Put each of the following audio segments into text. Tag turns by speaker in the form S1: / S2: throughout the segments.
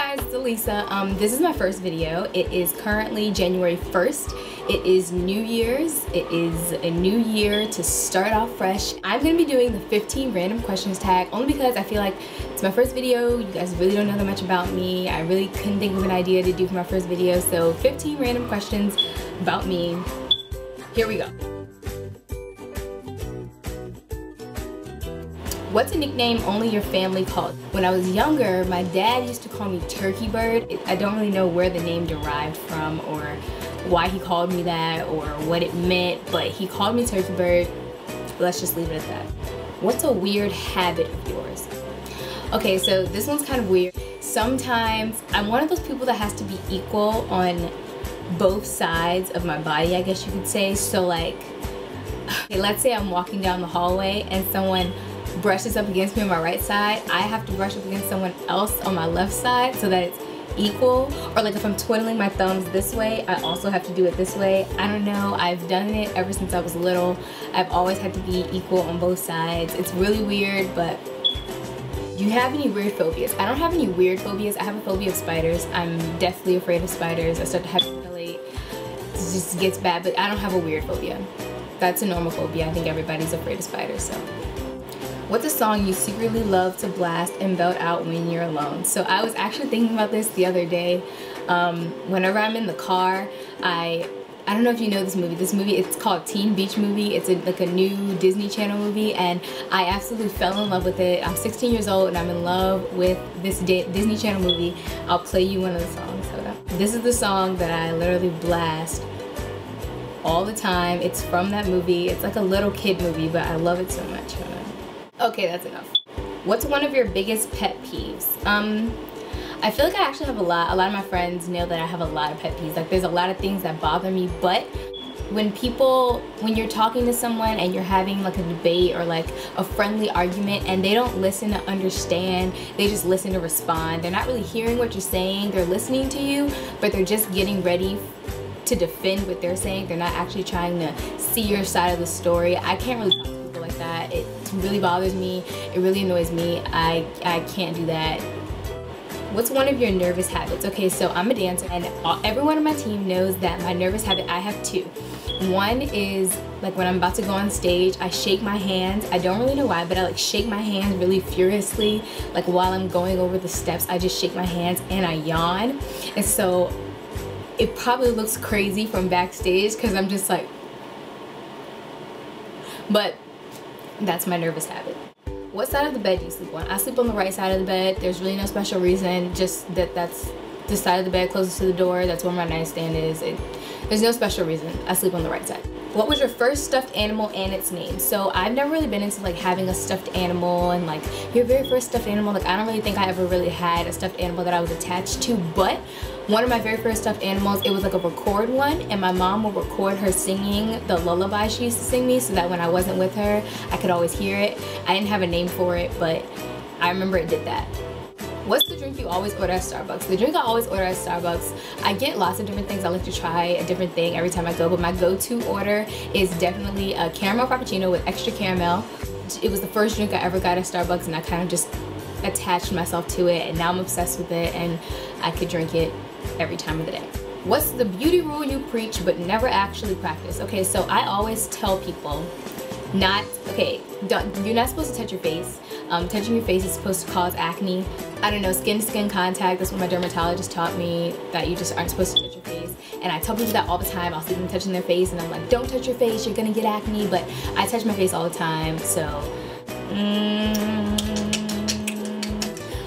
S1: guys, it's Alisa. This is my first video. It is currently January 1st. It is New Year's. It is a new year to start off fresh. I'm gonna be doing the 15 random questions tag only because I feel like it's my first video. You guys really don't know that much about me. I really couldn't think of an idea to do for my first video. So 15 random questions about me. Here we go. What's a nickname only your family calls? When I was younger, my dad used to call me Turkey Bird. I don't really know where the name derived from or why he called me that or what it meant, but he called me Turkey Bird. Let's just leave it at that. What's a weird habit of yours? Okay, so this one's kind of weird. Sometimes I'm one of those people that has to be equal on both sides of my body, I guess you could say. So like, okay, let's say I'm walking down the hallway and someone brushes up against me on my right side, I have to brush up against someone else on my left side so that it's equal. Or like if I'm twiddling my thumbs this way, I also have to do it this way. I don't know, I've done it ever since I was little. I've always had to be equal on both sides. It's really weird, but do you have any weird phobias? I don't have any weird phobias. I have a phobia of spiders. I'm deathly afraid of spiders. I start to hyperventilate. It just gets bad, but I don't have a weird phobia. That's a normal phobia. I think everybody's afraid of spiders, so. What's a song you secretly love to blast and belt out when you're alone? So I was actually thinking about this the other day. Whenever I'm in the car, I don't know if you know this movie. This movie, it's called Teen Beach Movie. It's like a new Disney Channel movie, and I absolutely fell in love with it. I'm 16 years old and I'm in love with this Disney Channel movie. I'll play you one of the songs. Hold up. This is the song that I literally blast all the time. It's from that movie. It's like a little kid movie, but I love it so much. Hold on. Okay, that's enough. What's one of your biggest pet peeves? I feel like I actually have a lot. A lot of my friends know that I have a lot of pet peeves. Like there's a lot of things that bother me, but when you're talking to someone and you're having like a debate or like a friendly argument and they don't listen to understand, they just listen to respond. They're not really hearing what you're saying. They're listening to you, but they're just getting ready to defend what they're saying. They're not actually trying to see your side of the story. I can't really talk to people like that. It really bothers me. It really annoys me. I can't do that. What's one of your nervous habits? Okay, so I'm a dancer and everyone on my team knows that my nervous habit, I have two. One is like when I'm about to go on stage, I shake my hands. I don't really know why, but I like shake my hands really furiously. Like while I'm going over the steps, I just shake my hands and I yawn. And so it probably looks crazy from backstage because I'm just like, but that's my nervous habit. What side of the bed do you sleep on? I sleep on the right side of the bed. There's really no special reason, just that's the side of the bed closest to the door. That's where my nightstand is. There's no special reason. I sleep on the right side. What was your first stuffed animal and its name? So I've never really been into like having a stuffed animal and like your very first stuffed animal. Like I don't really think I ever really had a stuffed animal that I was attached to, but one of my very first stuffed animals, it was like a record one, and my mom would record her singing the lullaby she used to sing me so that when I wasn't with her, I could always hear it. I didn't have a name for it, but I remember it did that. What's the drink you always order at Starbucks? The drink I always order at Starbucks, I get lots of different things. I like to try a different thing every time I go, but my go-to order is definitely a caramel frappuccino with extra caramel. It was the first drink I ever got at Starbucks, and I kind of just attached myself to it, and now I'm obsessed with it, and I could drink it every time of the day. What's the beauty rule you preach but never actually practice? Okay, so I always tell people you're not supposed to touch your face. Touching your face is supposed to cause acne. I don't know, skin to skin contact, that's what my dermatologist taught me, that you just aren't supposed to touch your face. And I tell people that all the time. I'll see them touching their face and I'm like, don't touch your face, you're gonna get acne, but I touch my face all the time, so.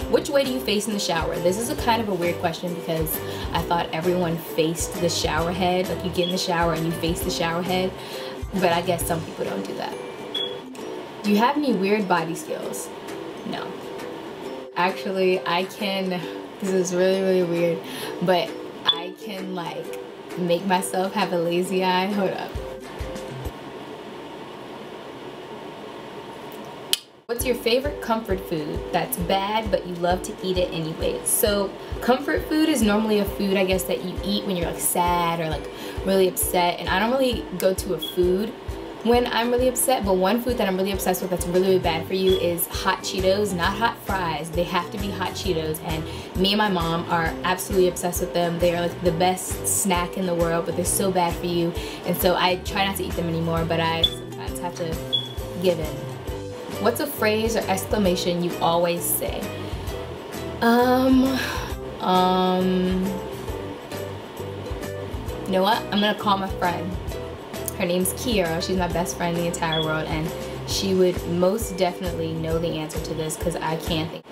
S1: Which way do you face in the shower? This is a kind of a weird question because I thought everyone faced the shower head. Like you get in the shower and you face the shower head, but I guess some people don't do that. Do you have any weird body skills? No. Actually, I can, this is really, really weird, but I can like make myself have a lazy eye. Hold up. What's your favorite comfort food that's bad but you love to eat it anyways? So comfort food is normally a food, I guess, that you eat when you're like sad or like really upset, and I don't really go to a food when I'm really upset, but one food that I'm really obsessed with that's really, really bad for you is hot Cheetos, not hot fries. They have to be hot Cheetos, and me and my mom are absolutely obsessed with them. They are like the best snack in the world, but they're so bad for you, and so I try not to eat them anymore, but I sometimes have to give in. What's a phrase or exclamation you always say? You know what? I'm gonna call my friend. Her name's Kiera. She's my best friend in the entire world, and she would most definitely know the answer to this because I can't think.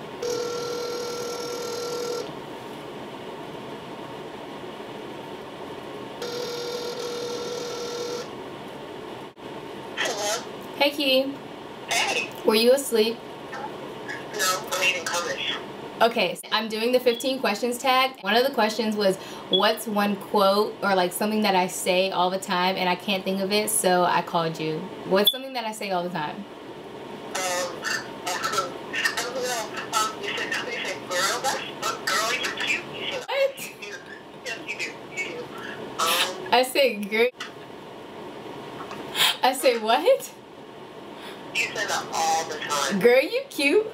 S2: Hello?
S1: Hey, Key.
S2: Hey.
S1: Were you asleep?
S2: No, I'm eating hummus.
S1: Okay, so I'm doing the 15 questions tag. One of the questions was, what's one quote or like something that I say all the time and I can't think of it, so I called you. What's something that I say all the time?
S2: You said, girl, girl, you're cute. You said,
S1: What?
S2: yes, you do. You do.
S1: I say, girl. I say what?
S2: You say that all the time.
S1: Girl, you cute.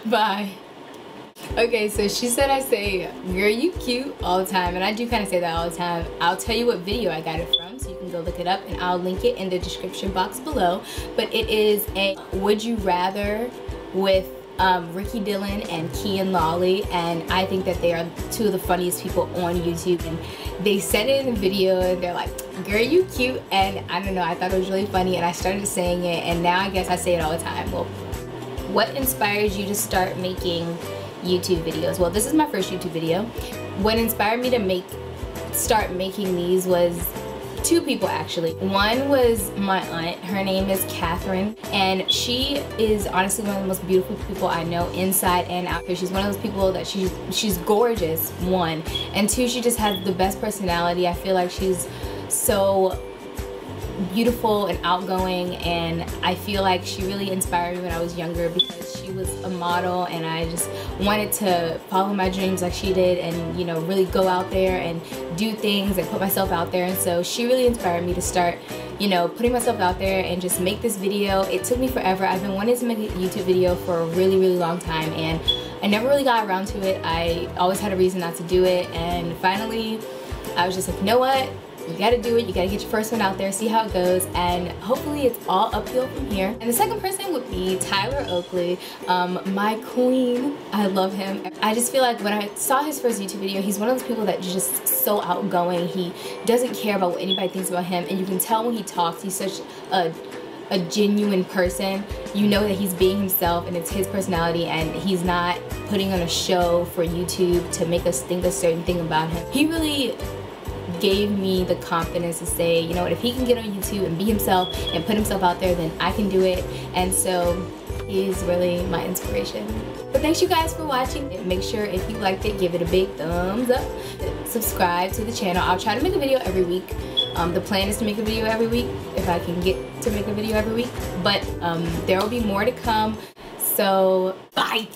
S1: Bye. Okay, so she said I say, girl, you cute all the time, and I do kind of say that all the time. I'll tell you what video I got it from, so you can go look it up, and I'll link it in the description box below. But it is a would you rather with Ricky Dillon and Key and Lolly, and I think that they are two of the funniest people on YouTube, and they said it in the video and they're like, girl, you cute, and I don't know, I thought it was really funny and I started saying it, and now I guess I say it all the time. Well, what inspires you to start making YouTube videos? Well, this is my first YouTube video. What inspired me to start making these was two people actually. One was my aunt. Her name is Catherine, and she is honestly one of the most beautiful people I know inside and out. She's one of those people that she's gorgeous, one, and two, she just has the best personality. I feel like she's so beautiful and outgoing, and I feel like she really inspired me when I was younger because she was a model and I just wanted to follow my dreams like she did, and you know, really go out there and do things and put myself out there. And so she really inspired me to start, you know, putting myself out there and just make this video. It took me forever. I've been wanting to make a YouTube video for a really, really long time, and I never really got around to it. I always had a reason not to do it, and finally I was just like, you know what? You gotta do it, you gotta get your first one out there, see how it goes, and hopefully it's all uphill from here. And the second person would be Tyler Oakley, my queen. I love him. I just feel like when I saw his first YouTube video, he's one of those people that just so outgoing. He doesn't care about what anybody thinks about him, and you can tell when he talks, he's such a genuine person. You know that he's being himself and it's his personality, and he's not putting on a show for YouTube to make us think a certain thing about him. He really gave me the confidence to say, you know what, if he can get on YouTube and be himself and put himself out there, then I can do it. And so he's really my inspiration. But thanks you guys for watching. Make sure if you liked it, give it a big thumbs up. Subscribe to the channel. I'll try to make a video every week. The plan is to make a video every week if I can get to make a video every week, but there will be more to come. So bye.